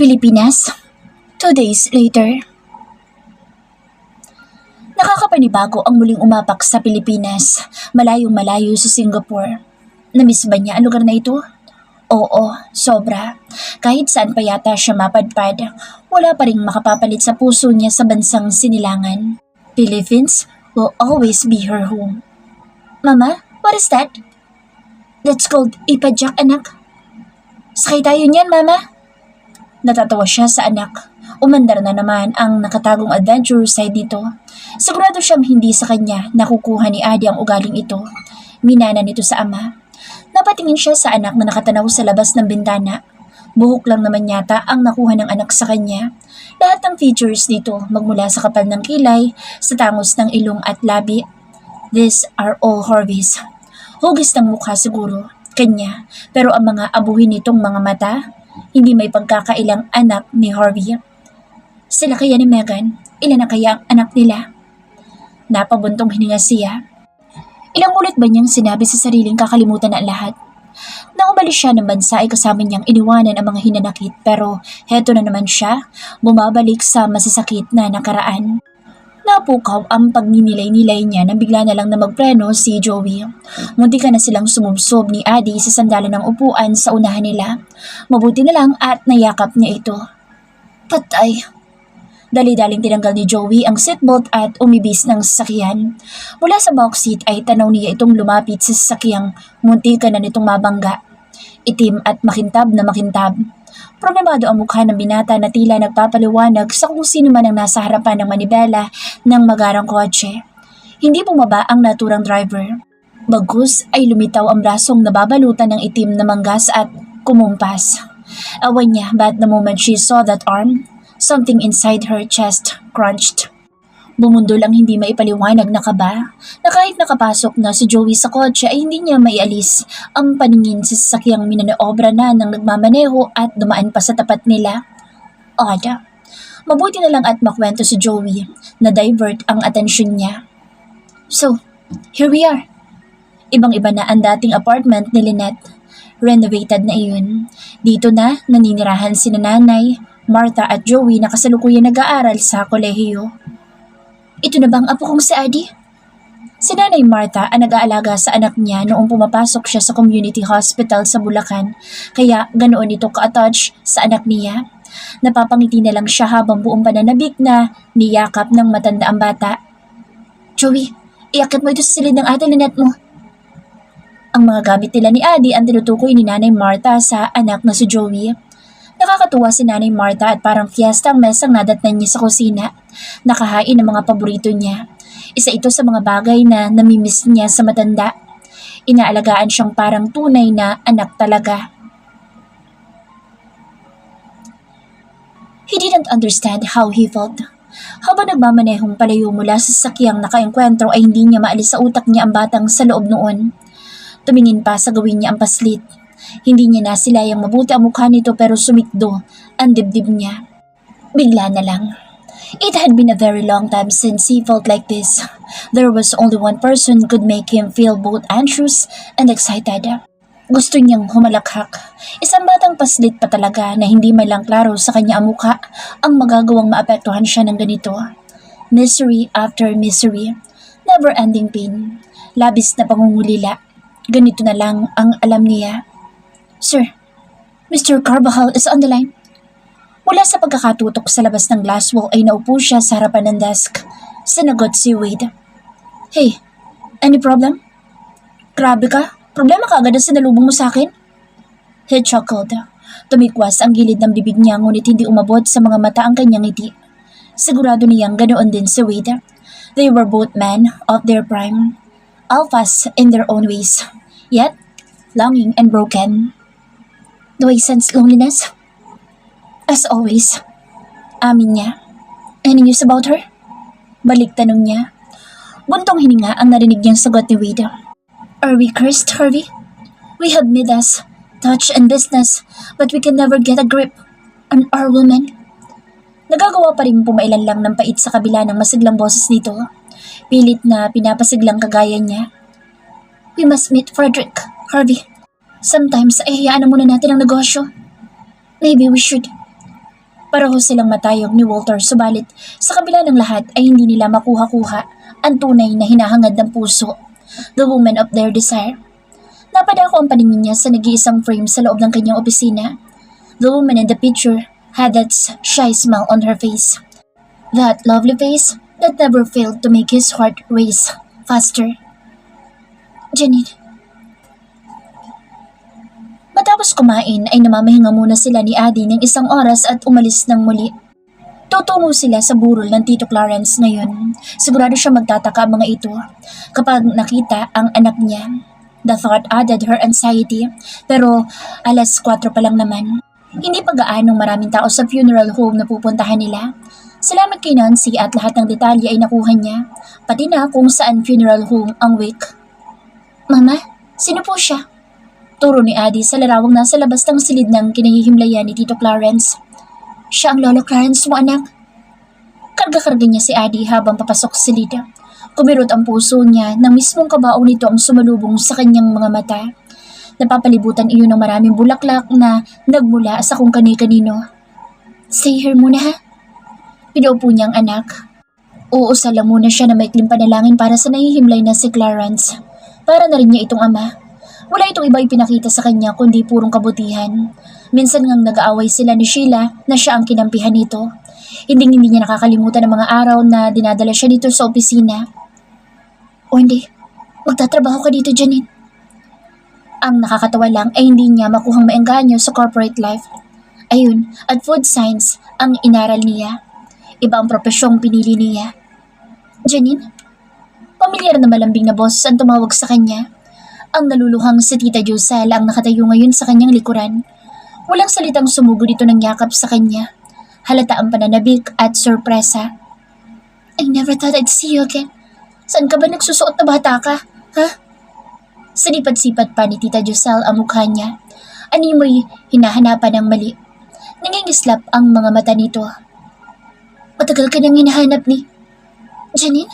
Pilipinas, 2 days later. Nakakapanibago ang muling umapak sa Pilipinas, malayong malayo sa Singapore. Namiss ba niya ang lugar na ito? Oo, sobra. Kahit saan pa yata siya mapadpad, wala pa ring makapapalit sa puso niya sa bansang sinilangan. Philippines will always be her home. Mama, what is that? That's called ipadyak, anak. Sakay tayo niyan, Mama. Natatawa siya sa anak. Umandar na naman ang nakatagong adventure side nito. Sigurado siyang hindi sa kanya nakukuha ni Adi ang ugaling ito. Minana nito sa ama. Napatingin siya sa anak na nakatanaw sa labas ng bintana. Buhok lang naman yata ang nakuha ng anak sa kanya. Lahat ng features dito magmula sa kapal ng kilay, sa tangos ng ilong at labi. These are all Harvey's. Hugis ng mukha siguro, kanya. Pero ang mga abuhin nitong mga mata, hindi may pagkakailang anak ni Harvey. Sila kaya ni Megan? Ilan na kaya ang anak nila? Napabuntong hininga siya. Ilang ulit ba niyang sinabi sa sariling kakalimutan na ang lahat? Nang umalis siya ng bansa ay kasama niyang iniwanan ang mga hinanakit pero heto na naman siya, bumabalik sa masasakit na nakaraan. Napukaw ang pagninilay-nilay niya nang bigla na lang na magpreno si Joey. Munti ka na silang sumubsob ni Adi sa sandalan ng upuan sa unahan nila. Mabuti na lang at nayakap niya ito. Patay! Dali-daling tinanggal ni Joey ang seatbelt at umibis ng sasakyan. Mula sa box seat ay tanaw niya itong lumapit sa sasakyang munti ka na nitong mabangga. Itim at makintab na makintab. Problemado ang mukha ng binata na tila nagpapaliwanag sa kung sino man ang nasa harapan ng manibela ng magarang kotse. Hindi bumaba ang naturang driver. Bagkus ay lumitaw ang brasong nababalutan ng itim na manggas at kumumpas. Awan niya but the moment she saw that arm, something inside her chest crunched. Bumundol ang hindi maipaliwanag na kaba na kahit nakapasok na si Joey sa kotse ay hindi niya maialis ang paningin sa sasakyang minanoobra na ng nagmamaneho at dumaan pa sa tapat nila. Odd. Mabuti na lang at makwento si Joey na divert ang atensyon niya. So, here we are. Ibang-iba na ang dating apartment ni Lynette. Renovated na iyon. Dito na naninirahan sina Nanay, Martha at Joey na kasalukuyan nag-aaral sa kolehiyo. Ito na bang apo kong si Adi? Si Nanay Martha ang nag-aalaga sa anak niya noong pumapasok siya sa community hospital sa Bulacan, kaya ganoon ito ka-attach sa anak niya. Napapangiti na lang siya habang buong pananabik na niyakap ng matanda ang bata. Joey, iakit mo ito sa silid ng ate Lynette mo. Ang mga gamit nila ni Adi ang tinutukoy ni Nanay Martha sa anak na si Joey. Nakakatuwa si Nanay Martha at parang fiesta ang mesang nadatnan niya sa kusina. Nakahain ng mga paborito niya. Isa ito sa mga bagay na namimiss niya sa matanda. Inaalagaan siyang parang tunay na anak talaga. He didn't understand how he felt. Habang nagmamanehong palayo mula sa sasakyang nakaengkwentro ay hindi niya maalis sa utak niya ang batang sa loob noon. Tumingin pa sa gawin niya ang paslit. Hindi niya nasilayang mabuti ang mukha nito pero sumikdo ang dibdib niya. Bigla na lang. It had been a very long time since he felt like this. There was only one person could make him feel both anxious and excited. Gusto niyang humalakhak. Isang batang paslit pa talaga na hindi man lang klaro sa kanya ang mukha ang magagawang maapektuhan siya ng ganito. Misery after misery. Never-ending pain. Labis na pangungulila. Ganito na lang ang alam niya. Sir, Mr. Carvajal is on the line. Mula sa pagkakatutok sa labas ng glass wall ay naupo siya sa harapan ng desk. Sinagot si Wade. Hey, any problem? Grabe ka, problema ka agad ang sinalubong mo sa akin? He chuckled. Tumikwas ang gilid ng bibig niya ngunit hindi umabot sa mga mata ang kanyang ngiti. Sigurado niyang ganoon din si Wade. They were both men of their prime. Alphas in their own ways. Yet, longing and broken. Do I sense loneliness? As always. Amin niya. Any news about her? Balik tanong niya. Buntong hininga ang narinig niyang sagot ni Wade. Are we cursed, Harvey? We have made us touch and business, but we can never get a grip on our women. Nagagawa pa rin pumailan lang ng pait sa kabila ng masiglang boses nito. Pilit na pinapasiglang kagaya niya. We must meet Frederick, Harvey. Sometimes ay hayaan na muna natin ang negosyo. Maybe we should. Pareho silang matayog ni Walter, subalit sa kabila ng lahat ay hindi nila makuha-kuha ang tunay na hinahangad ng puso, the woman of their desire. Napadako ang paningin niya sa nag-iisang frame sa loob ng kanyang opisina. The woman in the picture had that shy smile on her face. That lovely face that never failed to make his heart race faster. Janine. Matapos kumain ay namamahinga muna sila ni Adi ng isang oras at umalis ng muli. Tutungo sila sa burol ng Tito Clarence na yun. Sigurado siya magtataka ang mga ito kapag nakita ang anak niya. The thought added her anxiety, pero 4:00 pa lang naman. Hindi pa gaanong maraming tao sa funeral home na pupuntahan nila. Salamat kay Nancy at lahat ng detalye ay nakuha niya, pati na kung saan funeral home ang wake. Mama, sino po siya? Turo ni Adi sa larawang nasa labas ng silid ng kinahihimlayan ni Tito Clarence. Siya ang Lolo Clarence mo, anak. Karga-karga niya si Adi habang papasok sa silid. Kumirot ang puso niya nang mismong kabaong nito ang sumalubong sa kanyang mga mata. Napapalibutan iyon ng maraming bulaklak na nagmula sa kung kani-kanino. Stay here muna ha. Pinaupo niya ang anak. Uusala muna siya na maikling panalangin para sa nahihimlay na si Clarence. Para na rin niya itong ama. Wala itong iba ipinakita sa kanya kundi purong kabutihan. Minsan ngang nag-aaway sila ni Sheila na siya ang kinampihan nito. Hindi niya nakakalimutan ang mga araw na dinadala siya dito sa opisina. O hindi, magtatrabaho ka dito, Janine. Ang nakakatawa lang ay hindi niya makuhang maengganyo sa corporate life. Ayun, at food science ang inaral niya. Iba ang profesyong pinili niya. Janine? Pamilyar na malambing na boss ang tumawag sa kanya. Ang naluluhang si Tita Josel ang nakatayo ngayon sa kanyang likuran. Walang salitang sumugo dito ng yakap sa kanya. Halata ang pananabik at sorpresa. I never thought I'd see you again. Saan ka ba nagsusuot na bata ka? Ha? Sinipat-sipat pa ni Tita Josel ang mukha niya. Animoy hinahanapan ng mali. Nangingislap ang mga mata nito. Matagal ka nang hinahanap ni Janine?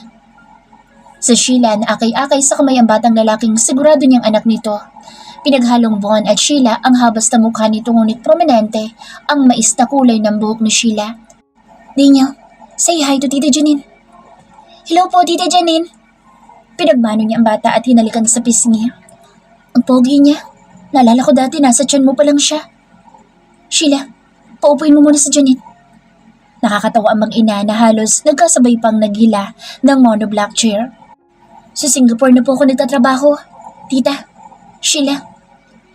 Sa Sheila na akay-akay sa kamay ang batang lalaking sigurado niyang anak nito. Pinaghalong Von at Sheila ang habas na mukha nito ngunit prominente ang mais na kulay ng buhok ni Sheila. Daniel, say hi to Tita Janine. Hello po, Tita Janine. Pinagmano niya ang bata at hinalikan sa pisngi. Ang pogi niya. Naalala ko dati nasa tiyan mo pa lang siya. Sheila, paupuin mo muna si Janine. Nakakatawa ang mag-ina na halos nagkasabay pang naghila ng monoblock chair. Sa Singapore na po ako nagtatrabaho. Tita, Sheila,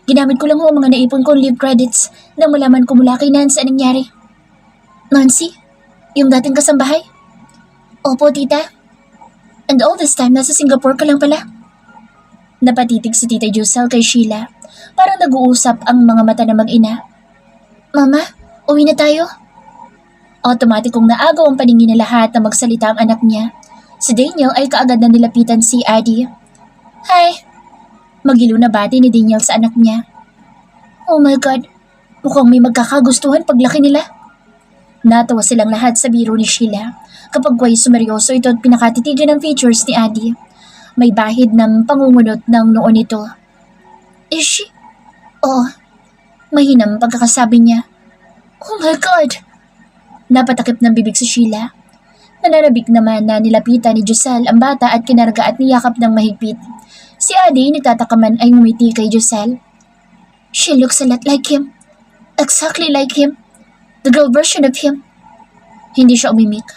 ginamit ko lang ho ang mga naipon kong leave credits nang malaman ko mula kay Nancy anong nangyari. Nancy? Yung dating kasambahay? Opo, Tita. And all this time, nasa Singapore ka lang pala. Napatitig si Tita Josel kay Sheila. Parang nag-uusap ang mga mata na mag-ina. Mama, uwi na tayo. Automatikong naagaw ang paningin na lahat na magsalita ang anak niya. Si Daniel ay kaagad na nilapitan si Adi. Hi! Magilo na bati ni Daniel sa anak niya. Oh my God! Mukhang may magkakagustuhan paglaki nila. Natawa silang lahat sa biro ni Sheila. Kapag way sumeryoso ito at pinakatitigan ng features ni Adi. May bahid ng pangungunot ng noon nito. Is she? Oo. Mahinang pagkakasabi niya. Oh my God! Napatakip ng bibig si Sheila. Nananabik naman na nilapitan ni Josel ang bata at kinarga at niyakap ng mahigpit. Si Adi nagtatakaman ay ngumiti kay Josel. She looks a lot like him. Exactly like him. The girl version of him. Hindi siya umimik.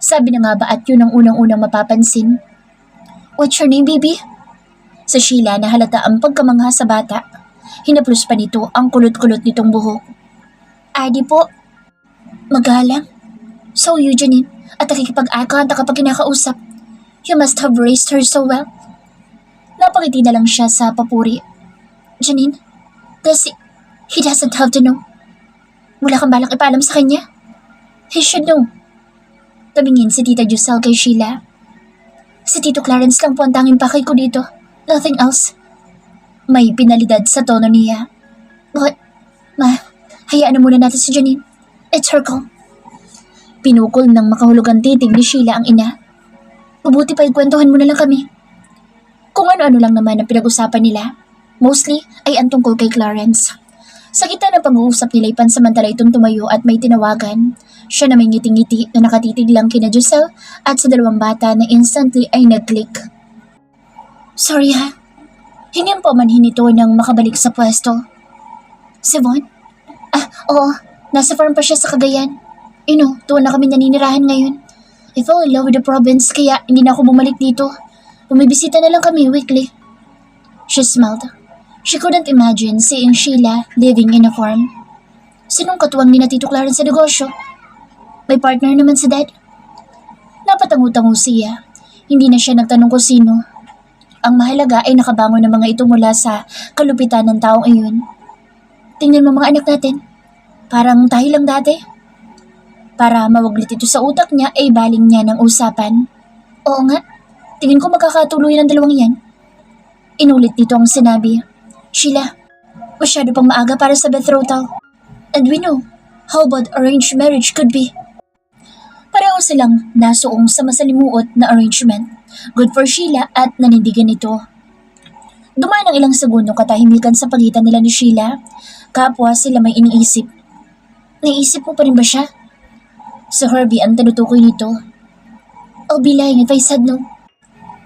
Sabi na nga ba at yun ang unang-unang mapapansin. What's your name, baby? Sa Sheila na halata ang pagkamangha sa bata. Hinaplos pa nito ang kulot-kulot nitong buhok. Adi po. Magalang. So you, Janine, at nakikipag-akanta kapag kinakausap. You must have raised her so well. Napangiti na lang siya sa papuri. Janine, he doesn't have to know. Wala kang balak ipaalam sa kanya? He should know. Tumingin si Tita Josel kay Sheila. Si Tito Clarence lang po ang tanging pakay ko dito. Nothing else. May pinalidad sa tono niya. But, hayaan na muna natin si Janine. It's her call. Pinukol ng makahulugang titig ni Sheila ang ina. Mabuti pa ikwentuhan mo na lang kami. Kung ano-ano lang naman ang pinag-usapan nila, mostly ay ang tungkol kay Clarence. Sa gitna ng pag-uusap nila ay pansamantala itong tumayo at may tinawagan. Siya na may ngiting-ngiti na nakatitig lang kina Giselle at sa dalawang bata na instantly ay nag-click. Sorry ha, hindi po manhin ito nang makabalik sa pwesto. Si Von? Oo, nasa farm pa siya sa Cagayan. Tuon na kami naninirahan ngayon. I fell in love with the province kaya hindi na ako bumalik dito. Bumibisita na lang kami weekly. She smiled. She couldn't imagine seeing Sheila living in a farm. Sinong katuwang ni na Tito Clarence sa negosyo? May partner naman si Dad. Napatangu-tangu siya. Hindi na siya nagtanong kung sino. Ang mahalaga ay nakabangon ng mga ito mula sa kalupitan ng taong iyon. Tingnan mo mga anak natin. Parang tayo lang dati. Para mawaglit ito sa utak niya ay baling niya ng usapan. Oo nga, tingin ko magkakatuloy ng dalawang yan. Inulit nito ang sinabi. Sheila, masyado pang maaga para sa betrothal. And we know how bad arranged marriage could be. Pareho silang nasuong sa masalimuot na arrangement. Good for Sheila at nanindigan nito. Dumaan ang ilang segundo katahimikan sa pagitan nila ni Sheila. Kapwa sila may iniisip. Naisip mo pa rin ba siya? Si Herbie ang tinutukoy nito. I'll be lying if I said no.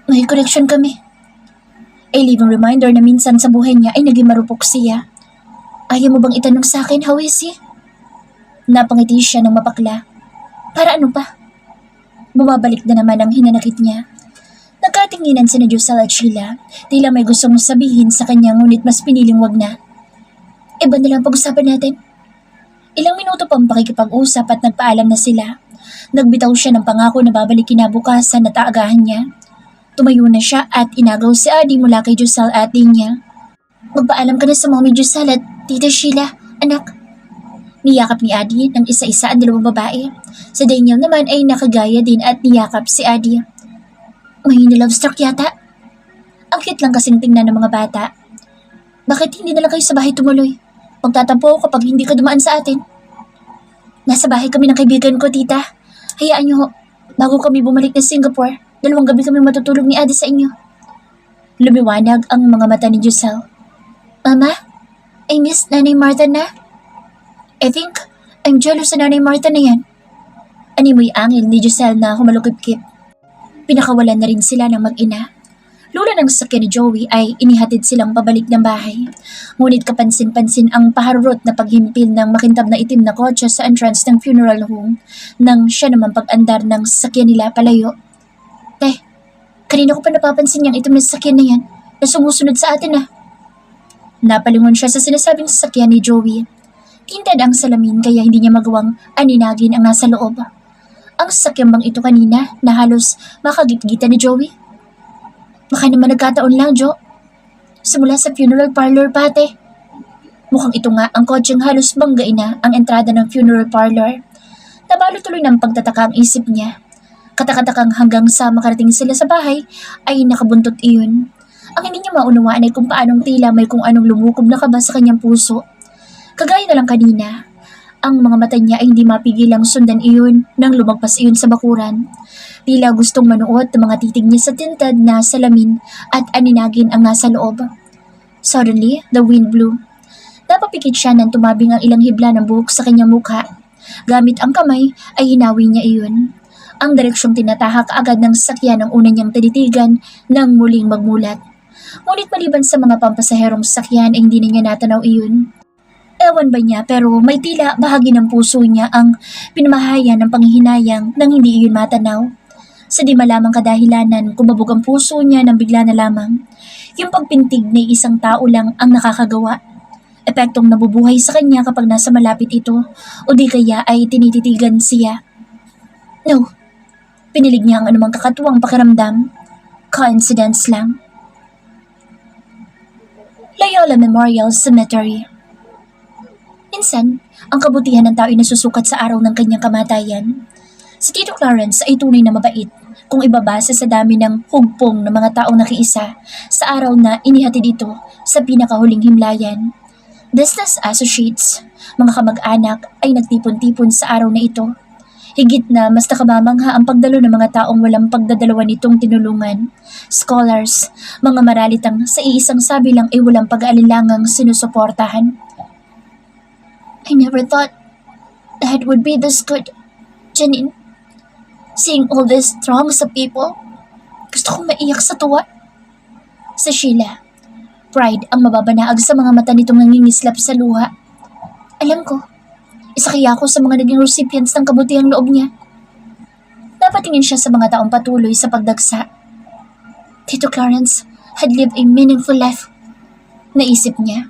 May connection kami. A living reminder na minsan sa buhay niya ay naging marupok siya. Ayaw mo bang itanong sa akin how is he? Napangiti siya ng mapakla. Para ano pa? Bumabalik na naman ang hinanakit niya. Nagkatinginan si na Giselle at Sheila. Tila may gustong sabihin sa kanya ngunit mas piniling wag na. Iba na lang pag-usapan natin. Ilang minuto pang pakikipag-usap at nagpaalam na sila. Nagbitaw siya ng pangako na babalik kinabukasan na taagahan niya. Tumayo na siya at inagaw si Adi mula kay Giselle at niya. Magpaalam ka na sa Mommy Giselle at Tita Sheila, anak. Niyakap ni Adi ng isa-isa ang dalawang babae. Sa Daniel naman ay nakagaya din at niyakap si Adi. May nilove-struck yata. Ang cute lang kasing tingnan ng mga bata. Bakit hindi na lang kayo sa bahay tumuloy? Magtatampo kapag hindi ka dumaan sa atin. Nasa bahay kami ng kaibigan ko, tita. Hayaan niyo ho, bago kami bumalik na Singapore, 2 gabi kami matutulog ni Adi sa inyo. Lumiwanag ang mga mata ni Giselle. Mama, I miss Nanay Martha na. I think I'm jealous sa Nanay Martha na yan. Animoy angil ni Giselle na humalukip-kip. Pinakawalan na rin sila ng mag-ina. Lula ng sasakyan ni Joey ay inihatid silang pabalik ng bahay. Ngunit kapansin-pansin ang paharurot na paghimpil ng makintab na itim na kotse sa entrance ng funeral home nang siya naman pag-andar ng sasakyan nila palayo. Kanina ko pa napapansin yung itim na sasakyan na yan na sumusunod sa atin ah. Napalingon siya sa sinasabing sasakyan ni Joey. Tintad ang salamin kaya hindi niya magawang aninagin ang nasa loob. Ang sasakyan bang ito kanina na halos makagitgitan ni Joey? Baka naman nagkataon lang, Jo. Simula sa funeral parlor pate. Mukhang ito nga ang kotseng halos banggain na ang entrada ng funeral parlor. Nabalo tuloy ng pagtataka ang isip niya. Katakatakang hanggang sa makarating sila sa bahay ay nakabuntot iyon. Ang hindi niya maunawaan ay kung paanong tila may kung anong lumukob na kaba sa kanyang puso. Kagaya na lang kanina, ang mga mata niya ay hindi mapigilang sundan iyon nang lumagpas iyon sa bakuran. Tila gustong manuot ng mga titig niya sa tintad na salamin at aninagin ang nasa loob. Suddenly, the wind blew. Napapikit siya nang tumabing ang ilang hibla ng buhok sa kanyang mukha. Gamit ang kamay ay hinawi niya iyon. Ang direksyong tinatahak agad ng sasakyan ang una niyang tinitigan nang muling magmulat. Ngunit maliban sa mga pampasaherong sasakyan ay hindi na niya natanaw iyon. Ewan ba niya pero may tila bahagi ng puso niya ang pinamahayan ng panghihinayang nang hindi iyon matanaw. Sa di malamang kadahilanan kumabog ang puso niya nang bigla na lamang. Yung pagpintig ni isang tao lang ang nakakagawa. Epektong nabubuhay sa kanya kapag nasa malapit ito o di kaya ay tinititigan siya. No, pinilig niya ang anumang kakatuwang pakiramdam. Coincidence lang. Loyola Memorial Cemetery. Minsan, ang kabutihan ng tao ay nasusukat sa araw ng kanyang kamatayan. Si Tito Clarence ay tunay na mabait kung ibabase sa dami ng hugpong ng mga taong nakiisa sa araw na inihatid ito sa pinakahuling himlayan. Business associates, mga kamag-anak ay nagtipon-tipon sa araw na ito. Higit na mas nakamamangha ang pagdalo ng mga taong walang pagdadalawan nitong tinulungan. Scholars, mga maralitang sa iisang sabi lang ay walang pag-aalilangang sinusuportahan. I never thought that would be this good. Janine, seeing all these throngs of people, gusto kong maiyak sa tuwa. Sa Sheila, pride ang mababanaag sa mga mata nitong nangingislap sa luha. Alam ko, isa kaya ako sa mga naging recipients ng kabutihang loob niya. Napatingin siya sa mga taong patuloy sa pagdagsa. Tito Clarence had lived a meaningful life. Naisip niya.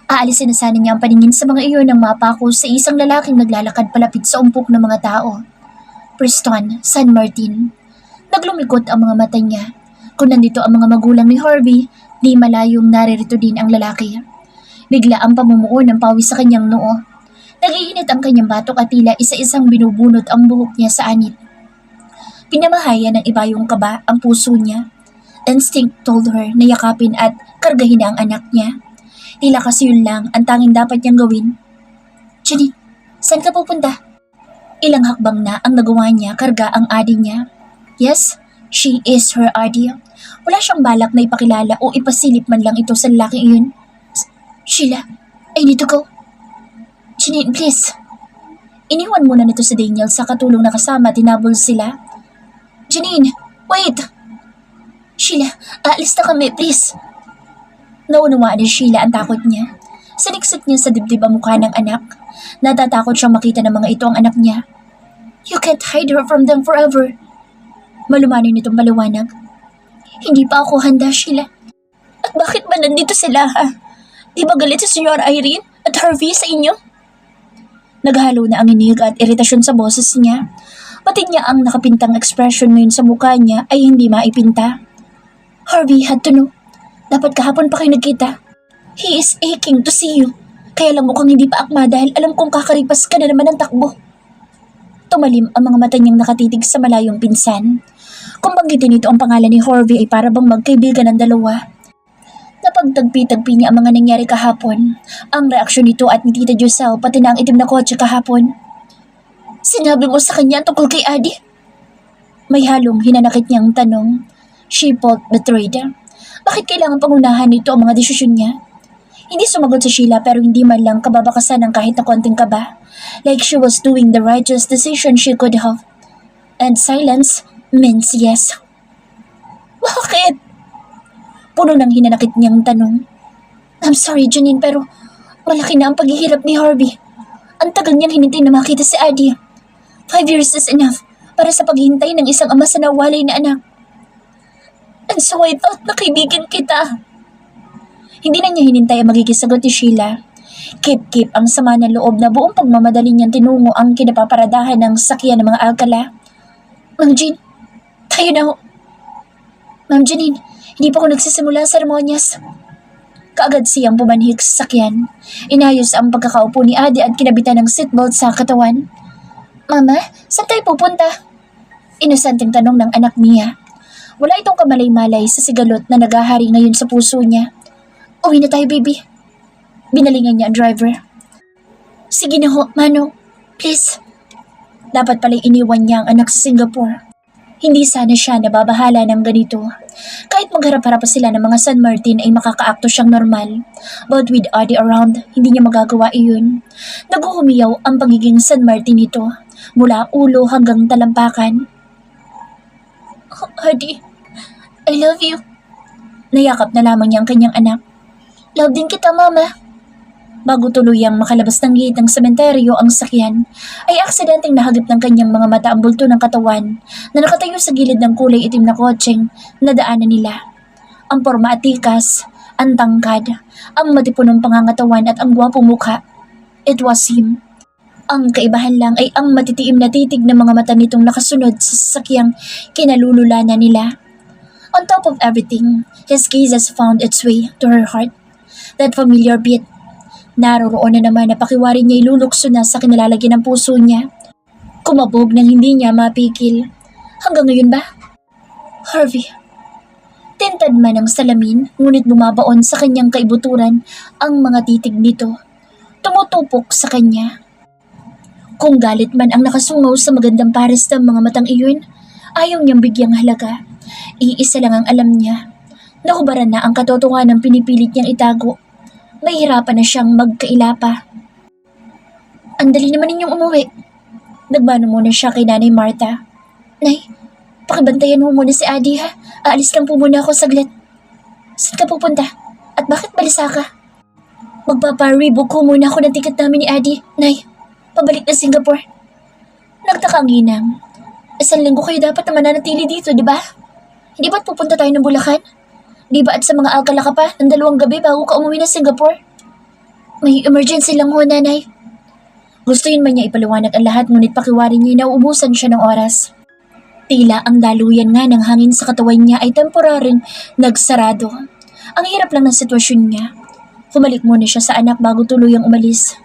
Aalisin na sana niya ang paningin sa mga iyon nang mapako sa isang lalaking naglalakad palapit sa umpok ng mga tao. Preston, San Martin. Naglumikot ang mga mata niya. Kung nandito ang mga magulang ni Harvey, di malayong naririto din ang lalaki. Bigla ang pamumuo ng pawis sa kanyang noo. Nagiinit ang kanyang batok at tila isa-isang binubunot ang buhok niya sa anit. Pinamahayan ng iba yung kaba ang puso niya. Instinct told her na yakapin at kargahin na ang anak niya. Tila kasi yun lang ang tanging dapat niyang gawin. Janine, saan ka pupunta? Ilang hakbang na ang nagawa niya karga ang adi niya. Yes, she is her adi. Wala siyang balak na ipakilala o ipasilip man lang ito sa lalaking iyon. Sheila, I need to go. Janine, please. Iniwan muna nito si Daniel sa katulong na kasama tinabol sila. Janine, wait! Sheila, aalis na kami, please. Naunawaan ni Sheila ang takot niya. Siniksik niya sa dibdib ang mukha ng anak. Natatakot siyang makita ng mga ito ang anak niya. You can't hide her from them forever. Malumanay nitong paliwanag. Hindi pa ako handa, Sheila. At bakit ba nandito sila, ha? Di ba galit si Senyor Irene at Harvey sa inyo? Naghalo na ang inig at iritasyon sa boses niya. Pati niya ang nakapintang ekspresyon ngayon sa mukha niya ay hindi maipinta. Harvey had to know. Dapat kahapon pa kayo nagkita. He is aching to see you. Kaya lang mukhang hindi pa akma dahil alam kong kakaripas ka na naman ng takbo. Tumalim ang mga mata niyang nakatitig sa malayong pinsan. Kung banggitin ito ang pangalan ni Harvey ay para bang magkaibigan ng dalawa. Napagtagpi-tagpi niya ang mga nangyari kahapon. Ang reaksyon nito at ni Tita Giselle pati na ang itim na kotse kahapon. Sinabi mo sa kanya tungkol kay Adi? May halong hinanakit niyang tanong. She felt betrayed. Bakit kailangan pangunahan nito ang mga desisyon niya? Hindi sumagot si Sheila pero hindi man lang kababakasan ng kahit na konting kaba. Like she was doing the righteous decision she could have. And silence means yes. Bakit? Puno ng hinanakit niyang tanong. I'm sorry, Janine, pero malaki na ang paghihirap ni Harvey. Ang tagal niyang hinintay na makita si Adi. 5 years is enough para sa paghihintay ng isang ama sa nawalay na anak. And so I thought na kaibigan kita. Hindi na niya hinintay ang magiging sagot ni Sheila. Keep ang sama ng loob na buong pagmamadali niyang tinungo ang kinapaparadahan ng sakyan ng mga alkala. Ma'am Jean, tayo na ho. Ma'am Janine, hindi pa ako nagsisimula sa seremonyas. Kaagad siyang pumanhik sa sakyan. Inayos ang pagkakaupo ni Adi at kinabitan ng seatbelt sa katawan. Mama, saan tayo pupunta? Inosenteng tanong ng anak niya. Wala itong kamalay-malay sa sigalot na naghahari ngayon sa puso niya. Uwi na tayo, baby. Binalingan niya ang driver. Sige na ho, Manong. Please. Dapat pala'y iniwan niya ang anak sa Singapore. Hindi sana siya nababahala ng ganito. Kahit magharap-harap pa sila ng mga San Martin ay makakaakto siyang normal. But with Adi around, hindi niya magagawa iyon. Naguhumiyaw ang pagiging San Martin nito. Mula ulo hanggang talampakan. Oh, Adi, I love you. Nayakap na lamang niya ang kanyang anak. Love din kita, Mama. Bago tuluyang makalabas ng gate ng sementeryo ang sakyan, ay aksidenteng nahagip ng kanyang mga mata ang bulto ng katawan na nakatayo sa gilid ng kulay itim na kotseng nadaanan nila. Ang porma at tikas, ang tangkad, ang matipunong pangangatawan at ang gwapong mukha. It was him. Ang kaibahan lang ay ang matitiim na titig ng mga mata nitong nakasunod sa sasakyang kinalululanan nila. On top of everything, his gaze has found its way to her heart. That familiar beat. Naroroon na naman na pakiwari niya ilulukso na sa kinalalagyan ng puso niya. Kumabog nang hindi niya mapikil. Hanggang ngayon ba? Harvey. Tintad man ang salamin, ngunit bumabaon sa kanyang kaibuturan ang mga titig nito. Tumutupok sa kanya. Kung galit man ang nakasungaw sa magandang pares ng mga matang iyon, ayaw niyang bigyang halaga. Iisa lang ang alam niya. Nahubaran na ang katotohanan ng pinipilit niyang itago. Mahirapan na siyang magkailapa. Ang dali naman ninyong umuwi. Nagmano muna siya kay Nanay Marta. Nay, pakibantayan mo muna si Adi ha. Aalis lang po muna ako saglit. Saan ka pupunta? At bakit balisa ka? Magpapa-rebook ko muna ako ng ticket namin ni Adi. Nay, pabalik na Singapore. Nagtaka ang ginang. Isang linggo kayo dapat na mananatili dito, di ba? Hindi ba't pupunta tayo ng Bulacan? Di ba at sa mga alkala ka pa ng 2 gabi bago ka umuwi ng Singapore? May emergency lang ho, Nanay. Gustuin man niya ipaliwanag ang lahat ngunit pakiwarin niya nauubusan siya ng oras. Tila ang daluyan nga ng hangin sa katawan niya ay temporaring nagsarado. Ang hirap lang ng sitwasyon niya. Humalik muna siya sa anak bago tuluyang umalis.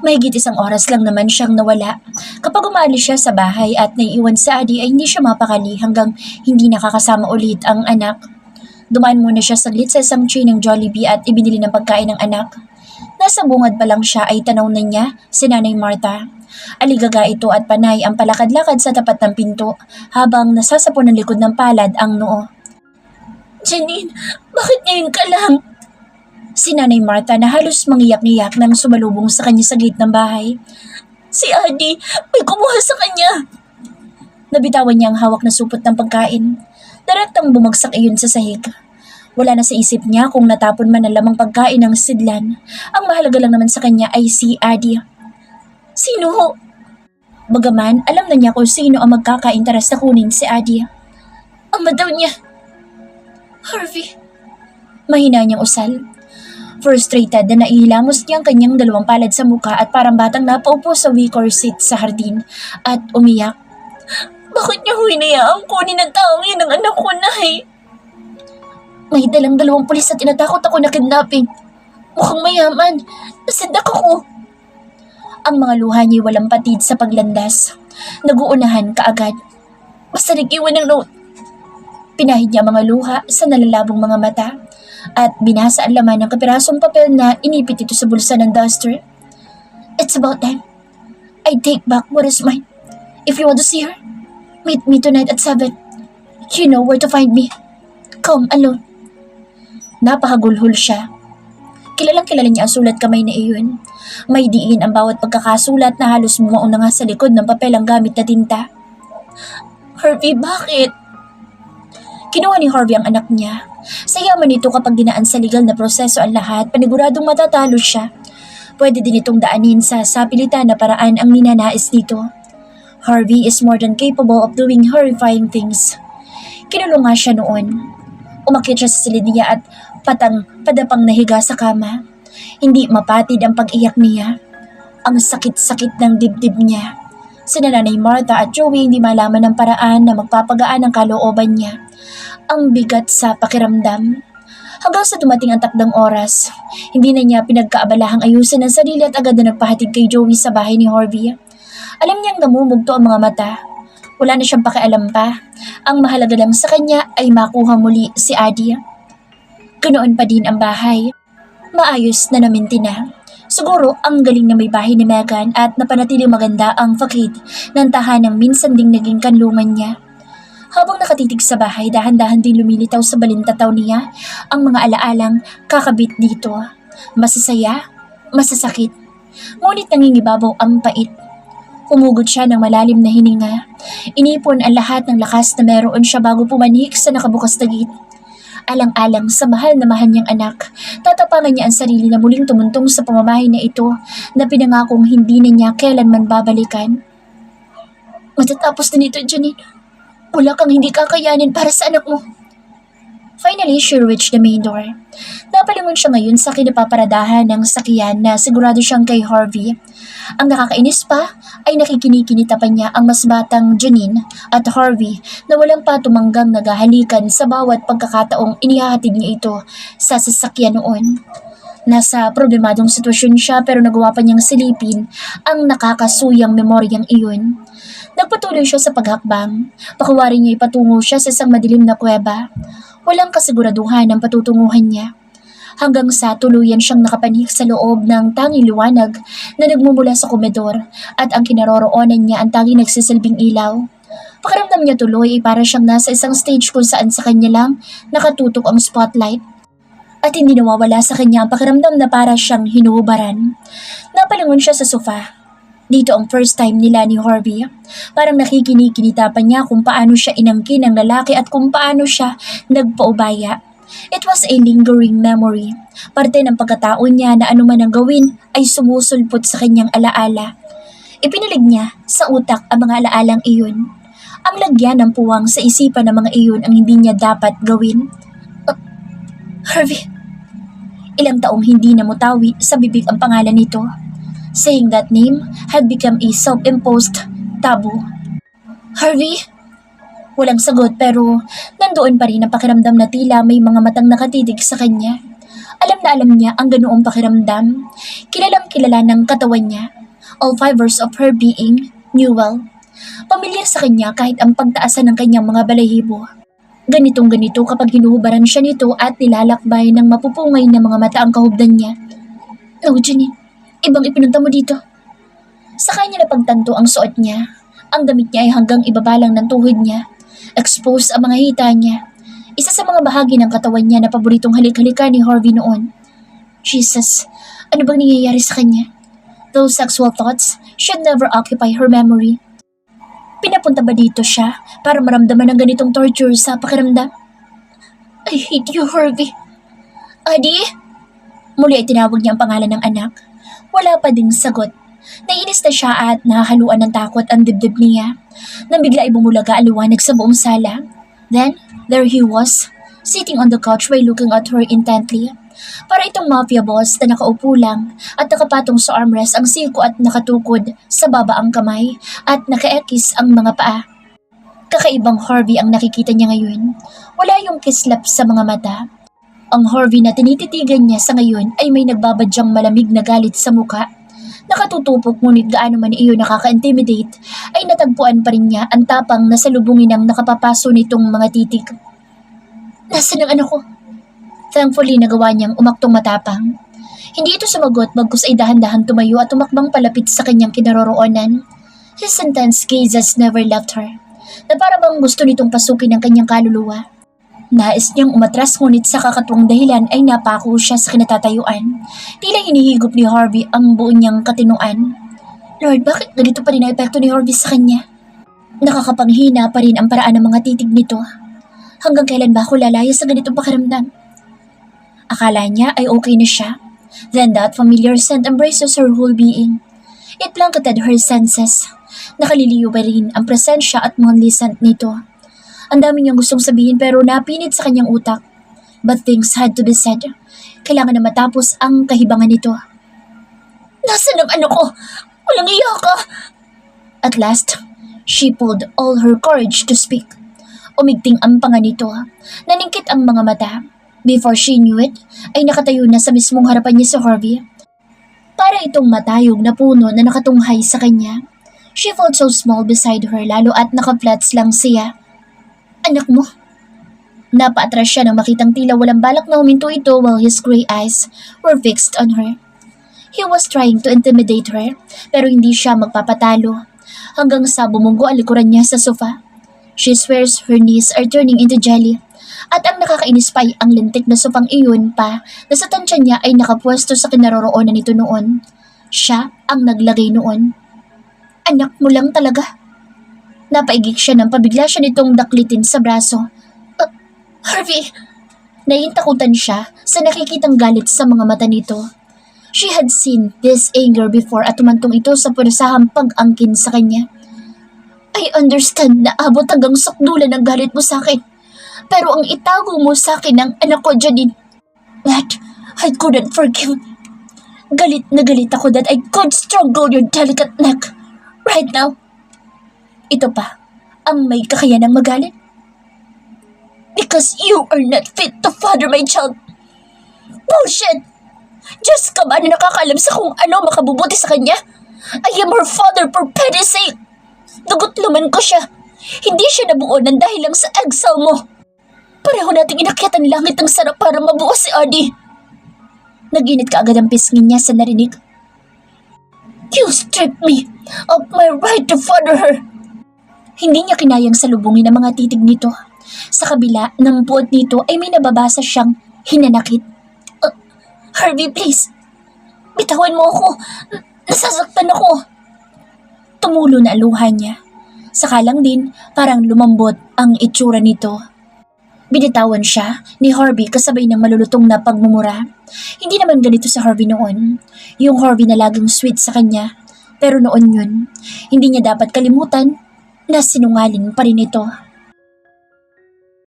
Mahigit 1 oras lang naman siyang nawala. Kapag umalis siya sa bahay at naiiwan sa Adi ay hindi siya mapakali hanggang hindi nakakasama ulit ang anak. Dumaan muna siya saglit sa isang chain ng Jollibee at ibinili ng pagkain ng anak. Nasa bungad pa lang siya ay tanaw na niya si Nanay Marta. Aligaga ito at panay ang palakad-lakad sa tapat ng pinto habang nasasapon ng likod ng palad ang noo. Janine, bakit ngayon ka lang? Si Nanay Marta na halos mangiyak-ngiyak nang sumalubong sa kanya sa gate ng bahay. Si Adi, may kumuha sa kanya. Nabitawan niya ang hawak na supot ng pagkain. Direktang bumagsak iyon sa sahig. Wala na sa isip niya kung natapon man ang lamang pagkain ng sidlan. Ang mahalaga lang naman sa kanya ay si Adi. Sino ho? Bagaman, alam na niya kung sino ang magkaka-interes na kunin si Adi. Ama daw niya. Harvey. Mahina niyang usal. Frustrated na naihilamos niya ang kanyang 2 palad sa mukha at parang batang napaupo sa wicker seat sa hardin at umiyak. Bakit niya hinayaang kunin ang taong yun ng anak ko, Nay? May dalang 2 pulis at tinatakot ako na kidnapping. Mukhang mayaman. Nasindak ako. Ang mga luha niya'y walang patid sa paglandas. Naguunahan kaagad. Basta nag-iwan ng note. Pinahid niya ang mga luha sa nalalabong mga mata at binasa ang laman ng kapirasong papel na inipit ito sa bulsa ng duster. It's about time. I take back what is mine. If you want to see her, meet me tonight at 7. You know where to find me. Come alone. Napahagulhol siya. Kilalang-kilala niya ang sulat kamay na iyon. May diin ang bawat pagkakasulat na halos bumaon na nga sa likod ng papel ang gamit na tinta. Harvey, bakit? Kinuha ni Harvey ang anak niya. Sa yaman nito kapag dinaan sa legal na proseso ang lahat, paniguradong matatalo siya. Pwede din itong daanin sa sapilitan na paraan ang ninanais dito. Harvey is more than capable of doing horrifying things. Kinulong nga siya noon. Umakyat siya sa silid niya at padapang nahiga sa kama. Hindi mapatid ang pag-iyak niya. Ang sakit-sakit ng dibdib niya. Sina Nanay Marta at Joey hindi malaman ng paraan na magpapagaan ang kalooban niya. Ang bigat sa pakiramdam. Hanggang sa dumating ang takdang oras, hindi na niya pinagkaabalahang ayusin ang sarili at agad na nagpahatid kay Joey sa bahay ni Harvey. Alam niyang namumugto ang mga mata. Wala na siyang pakialam pa. Ang mahalaga lang sa kanya ay makuha muli si Adi. Ganoon pa din ang bahay. Maayos na naminti na. Siguro ang galing na may bahay ni Megan at napanatiling maganda ang fakid ng tahanang minsan ding naging kanlungan niya. Habang nakatitig sa bahay, dahan-dahan din lumilitaw sa balintataw niya ang mga alaalang kakabit dito. Masasaya, masasakit. Ngunit nangingibabaw ang pait. Humugod siya ng malalim na hininga. Inipon ang lahat ng lakas na meron siya bago pumanik sa nakabukas na gate. Alang-alang sa mahal na mahal niyang anak, tatapangan niya ang sarili na muling tumuntong sa pamamahay na ito na pinangakong hindi na niya kailanman babalikan. Matatapos na nito, Janine. Wala kang hindi kakayanin para sa anak mo. Finally, she reached the main door. Napalingon siya ngayon sa kinapaparadahan ng sakyan na sigurado siyang kay Harvey. Ang nakakainis pa ay nakikinikinita pa niya ang mas batang Janine at Harvey na walang patumanggang naghahalikan sa bawat pagkakataong inihahatid niya ito sa sasakyan noon. Nasa problemadong sitwasyon siya pero nagawa pa niyang silipin ang nakakasuyang memoryang iyon. Nagpatuloy siya sa paghakbang. Pakuwari niya ipatungo siya sa isang madilim na kuweba. Walang kasiguraduhan ang patutunguhan niya. Hanggang sa tuluyan siyang nakapanik sa loob ng tanging liwanag na nagmumula sa komedor at ang kinaroroonan niya ang tanging nagsisilbing ilaw. Pakiramdam niya tuloy ay para siyang nasa isang stage kung saan sa kanya lang nakatutok ang spotlight. At hindi nawawala sa kanya ang pakiramdam na para siyang hinuhubaran. Napalingon siya sa sofa. Dito ang first time nila ni Harvey. Parang nakikinig-kinita pa niya kung paano siya inangkin ng lalaki at kung paano siya nagpaubaya. It was a lingering memory. Parte ng pagkatao niya na anuman ang gawin ay sumusulpot sa kanyang alaala. Ipinilig niya sa utak ang mga alaalang iyon. Ang lagyan ng puwang sa isipan ng mga iyon ang hindi niya dapat gawin. Harvey. Ilang taong hindi namutawi sa bibig ang pangalan nito. Saying that name had become a self-imposed taboo. Harvey? Walang sagot pero nandoon pa rin ang pakiramdam na tila may mga matang nakatitig sa kanya. Alam na alam niya ang ganoong pakiramdam. Kilalang kilala ng katawan niya. All fibers of her being knew well. Pamilyar sa kanya kahit ang pagtaasan ng kanyang mga balahibo. Ganitong ganito kapag hinuhubaran siya nito at nilalakbay ng mapupungay na mga mata ang kahubdan niya. Oh, Janine, ibang ipinunta mo dito. Sa kanya napagtanto ang suot niya. Ang damit niya ay hanggang ibabalang ng tuhod niya. Exposed ang mga hita niya. Isa sa mga bahagi ng katawan niya na paboritong halik-halika ni Harvey noon. Jesus, ano bang nangyayari sa kanya? Those sexual thoughts should never occupy her memory. Pinapunta ba dito siya para maramdaman ng ganitong torture sa pakiramdam? I hate you, Harvey. Adi? Muli ay tinawag niya ang pangalan ng anak. Wala pa ding sagot. Naiinis na siya at nahahaluan ng takot ang dibdib niya. Nang bigla ay bumulaga ang liwanag sa buong sala. Then, there he was, sitting on the couch while looking at her intently. Para itong mafia boss na nakaupo lang at nakapatong sa armrest ang siko at nakatukod sa baba ang kamay at nakaekis ang mga paa. Kakaibang Harvey ang nakikita niya ngayon. Wala yung kislap sa mga mata. Ang Harvey na tinititigan niya sa ngayon ay may nagbabadyang malamig na galit sa muka. Nakatutupok ngunit gaano man iyon nakaka-intimidate ay natagpuan pa rin niya ang tapang na salubungin ng nakapapaso nitong mga titik. Nasaan ang anak ko? Thankfully nagawa niyang umaktong matapang. Hindi ito sumagot bagkus ay dahan-dahan tumayo at tumakbang palapit sa kanyang kinaroroonan. His intense gazes never left her, na para bang gusto nitong pasukin ang kanyang kaluluwa. Nais niyang umatras ngunit sa kakatuwang dahilan ay napako siya sa kinatatayuan. Tila hinihigop ni Harvey ang buo niyang katinuan. Lord, bakit ganito pa rin ang epekto ni Harvey sa kanya? Nakakapanghina pa rin ang paraan ng mga titig nito. Hanggang kailan ba ako lalaya sa ganitong pakiramdam? Akala niya ay okay na siya. Then that familiar scent embraces her whole being. It blanketed her senses. Nakaliliyo pa rin ang presensya at manly scent nito. Ang dami niyang gustong sabihin pero napinit sa kanyang utak. But things had to be said. Kailangan na matapos ang kahibangan nito. Nasaan ang anak ko? Walang iya ka! At last, she pulled all her courage to speak. Umigting ang panga nito. Naningkit ang mga mata. Before she knew it, ay nakatayo na sa mismong harapan niya si Harvey. Para itong matayog na puno na nakatunghay sa kanya. She felt so small beside her lalo at nakaflats lang siya. Anak mo? Napaatras siya nang makitang tila walang balak na huminto ito while his gray eyes were fixed on her. He was trying to intimidate her pero hindi siya magpapatalo. Hanggang sa bumunggo ang likuran niya sa sofa. She swears her knees are turning into jelly. At ang nakakainis pa ay ang lintik na sopang iyon pa na sa tansya niya ay nakapwesto sa kinaroroonan nito noon. Siya ang naglagay noon. Anak mo lang talaga. Napaigik siya nang pabigla siya nitong daklitin sa braso. Harvey! Naiintakutan siya sa nakikitang galit sa mga mata nito. She had seen this anger before at tumantong ito sa pursahang pag-angkin sa kanya. I understand na abot hanggang sukdulan ang galit mo sa akin. Pero ang itago mo sa akin ng anak ko, Janine, that I couldn't forgive. Galit na galit ako that I could strangle your delicate neck right now. Ito pa, ang may kakayanang magalit. Because you are not fit to father my child. Bullshit! Diyos ka ba na nakakaalam sa kung ano makabubuti sa kanya? I am her father for pity's sake. Dugot luman ko siya. Hindi siya nabuo ng dahil lang sa exile mo. Pareho nating inakyat ang langit ng sarap para mabuo si Adi. Naginit ka agad ang pisngin niya sa narinig. You stripped me of my right to father her. Hindi niya kinayang salubungin ang mga titig nito. Sa kabila ng puot nito ay may nababasa siyang hinanakit. Harvey, please. Bitawan mo ako. Nasasaktan ako. Tumulo na luha niya. Saka lang din, parang lumambot ang itsura nito. Binitawan siya ni Harvey kasabay ng malulutong na pagmumura. Hindi naman ganito sa Harvey noon. Yung Harvey na laging sweet sa kanya. Pero noon yun, hindi niya dapat kalimutan na sinungaling pa rin ito.